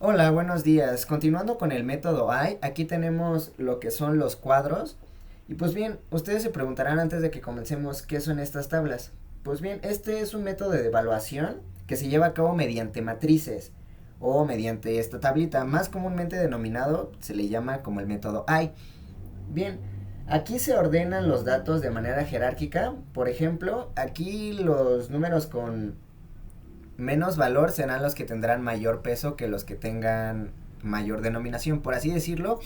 Hola, buenos días. Continuando con el método I, aquí tenemos lo que son los cuadros. Y pues bien, ustedes se preguntarán antes de que comencemos qué son estas tablas. Pues bien, este es un método de evaluación que se lleva a cabo mediante matrices o mediante esta tablita, más comúnmente denominado se le llama como el método I. Bien, aquí se ordenan los datos de manera jerárquica. Por ejemplo, aquí los números con menos valor serán los que tendrán mayor peso que los que tengan mayor denominación, por así decirlo.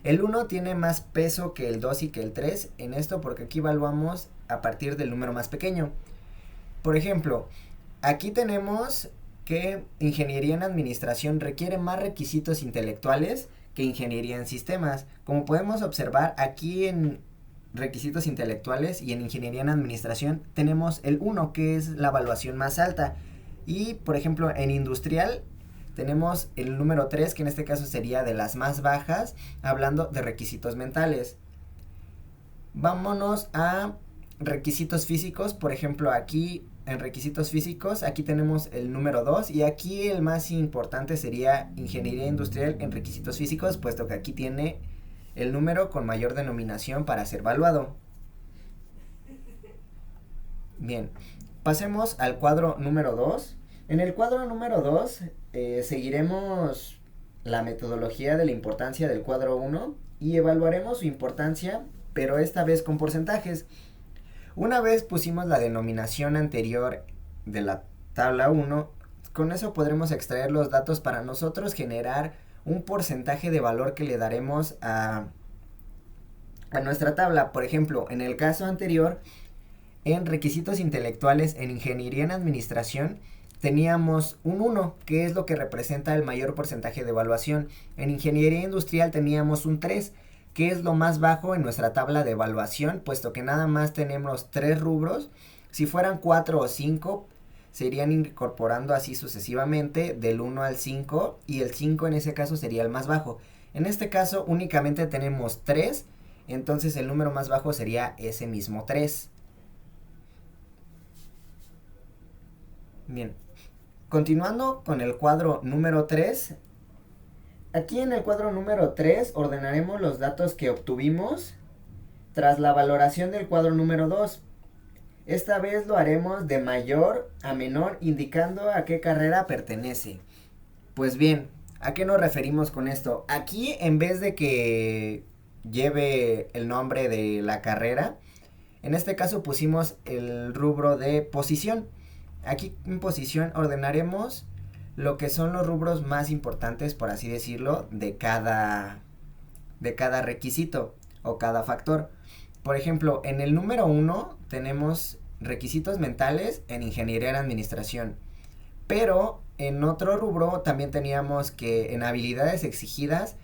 El uno tiene más peso que el 2 y que el 3 en esto porque aquí evaluamos a partir del número más pequeño. Por ejemplo, aquí tenemos que ingeniería en administración requiere más requisitos intelectuales que ingeniería en sistemas. Como podemos observar aquí en requisitos intelectuales y en ingeniería en administración tenemos el uno, que es la evaluación más alta. Y por ejemplo en industrial tenemos el número 3, que en este caso sería de las más bajas, hablando de requisitos mentales. Vámonos a requisitos físicos. Por ejemplo, aquí en requisitos físicos, aquí tenemos el número 2 y aquí el más importante sería ingeniería industrial en requisitos físicos, puesto que aquí tiene el número con mayor denominación para ser evaluado. Bien, pasemos al cuadro número 2. En el cuadro número 2 seguiremos la metodología de la importancia del cuadro uno y evaluaremos su importancia, pero esta vez con porcentajes. Una vez pusimos la denominación anterior de la tabla uno, con eso podremos extraer los datos para nosotros generar un porcentaje de valor que le daremos a nuestra tabla. Por ejemplo, en el caso anterior, en requisitos intelectuales en ingeniería en administración, teníamos un uno, que es lo que representa el mayor porcentaje de evaluación. En ingeniería industrial teníamos un 3, que es lo más bajo en nuestra tabla de evaluación, puesto que nada más tenemos 3 rubros. Si fueran 4 o 5, se irían incorporando así sucesivamente del 1 al 5, y el 5 en ese caso sería el más bajo. En este caso únicamente tenemos 3, entonces el número más bajo sería ese mismo 3. Bien, continuando con el cuadro número 3, aquí en el cuadro número 3 ordenaremos los datos que obtuvimos tras la valoración del cuadro número 2. Esta vez lo haremos de mayor a menor, indicando a qué carrera pertenece. Pues bien, ¿a qué nos referimos con esto? Aquí, en vez de que lleve el nombre de la carrera, en este caso pusimos el rubro de posición. Aquí en posición ordenaremos lo que son los rubros más importantes, por así decirlo, de cada requisito o cada factor. Por ejemplo, en el número 1 tenemos requisitos mentales en ingeniería en administración. Pero en otro rubro también teníamos que en habilidades exigidas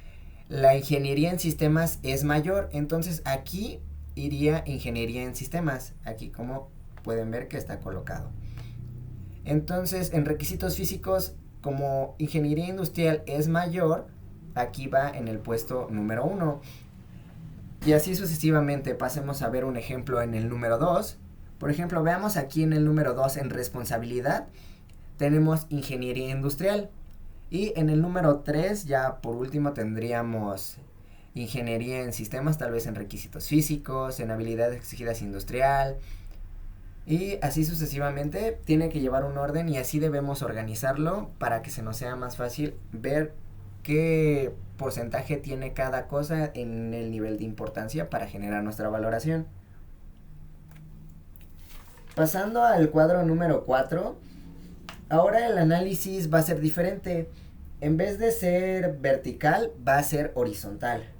la ingeniería en sistemas es mayor. Entonces aquí iría ingeniería en sistemas. Aquí como pueden ver que está colocado. Entonces en requisitos físicos, como ingeniería industrial es mayor, aquí va en el puesto número 1. Y así sucesivamente. Pasemos a ver un ejemplo en el número 2. Por ejemplo, veamos aquí en el número 2 en responsabilidad. Tenemos ingeniería industrial. Y en el número 3 ya por último tendríamos ingeniería en sistemas, tal vez en requisitos físicos, en habilidades exigidas industrial. Y así sucesivamente tiene que llevar un orden y así debemos organizarlo para que se nos sea más fácil ver qué porcentaje tiene cada cosa en el nivel de importancia para generar nuestra valoración. Pasando al cuadro número 4, ahora el análisis va a ser diferente. En vez de ser vertical, va a ser horizontal.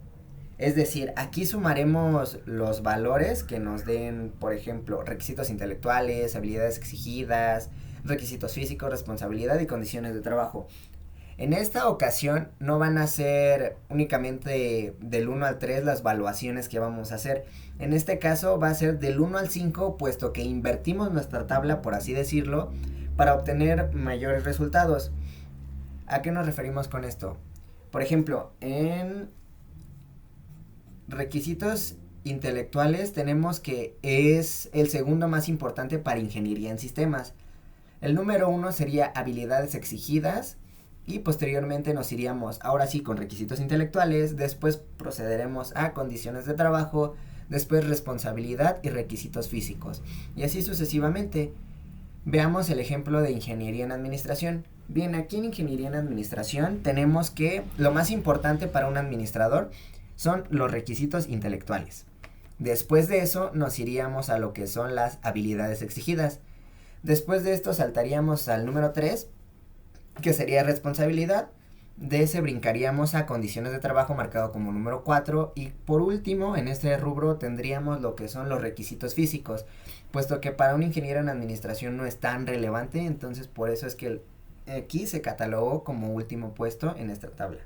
Es decir, aquí sumaremos los valores que nos den, por ejemplo, requisitos intelectuales, habilidades exigidas, requisitos físicos, responsabilidad y condiciones de trabajo. En esta ocasión no van a ser únicamente del 1 al 3 las evaluaciones que vamos a hacer. En este caso va a ser del 1 al 5, puesto que invertimos nuestra tabla, por así decirlo, para obtener mayores resultados. ¿A qué nos referimos con esto? Por ejemplo, en requisitos intelectuales tenemos que es el segundo más importante para ingeniería en sistemas. El número 1 sería habilidades exigidas. y posteriormente nos iríamos ahora sí con requisitos intelectuales, después procederemos a condiciones de trabajo, después responsabilidad y requisitos físicos, y así sucesivamente. Veamos el ejemplo de ingeniería en administración. Bien, aquí en ingeniería en administración tenemos que lo más importante para un administrador son los requisitos intelectuales. Después de eso nos iríamos a lo que son las habilidades exigidas. Después de esto saltaríamos al número 3, que sería responsabilidad. De ese brincaríamos a condiciones de trabajo marcado como número 4 y por último en este rubro tendríamos lo que son los requisitos físicos, puesto que para un ingeniero en administración no es tan relevante, entonces por eso es que aquí se catalogó como último puesto en esta tabla.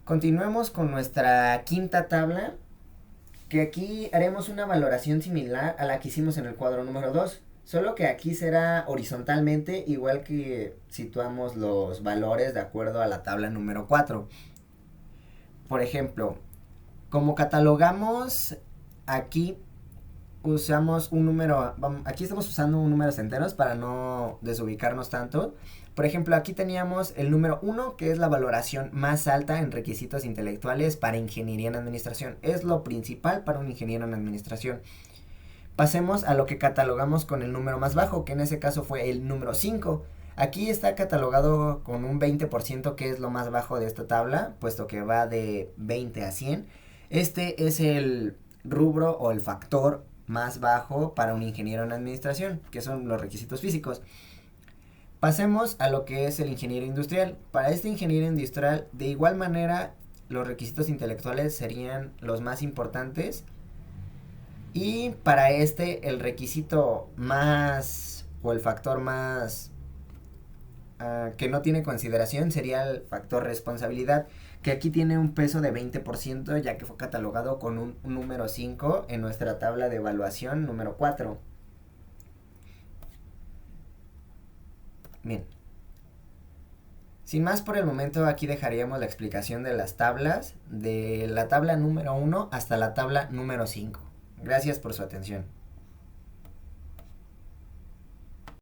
Continuemos con nuestra quinta tabla, que aquí haremos una valoración similar a la que hicimos en el cuadro número 2. Solo que aquí será horizontalmente, igual que situamos los valores de acuerdo a la tabla número 4. Por ejemplo, como catalogamos aquí, usamos un número, aquí estamos usando un números enteros para no desubicarnos tanto. Por ejemplo, aquí teníamos el número 1, que es la valoración más alta en requisitos intelectuales para ingeniería en administración. Es lo principal para un ingeniero en administración. Pasemos a lo que catalogamos con el número más bajo, que en ese caso fue el número 5. Aquí está catalogado con un 20%, que es lo más bajo de esta tabla, puesto que va de 20 a 100. Este es el rubro o el factor más bajo para un ingeniero en administración, que son los requisitos físicos. Pasemos a lo que es el ingeniero industrial. Para este ingeniero industrial, de igual manera, los requisitos intelectuales serían los más importantes. Y para este, el requisito más, o el factor más que no tiene consideración sería el factor responsabilidad, que aquí tiene un peso de 20%, ya que fue catalogado con un número 5 en nuestra tabla de evaluación número 4. Bien. Sin más por el momento, aquí dejaríamos la explicación de las tablas, de la tabla número 1 hasta la tabla número 5. Gracias por su atención.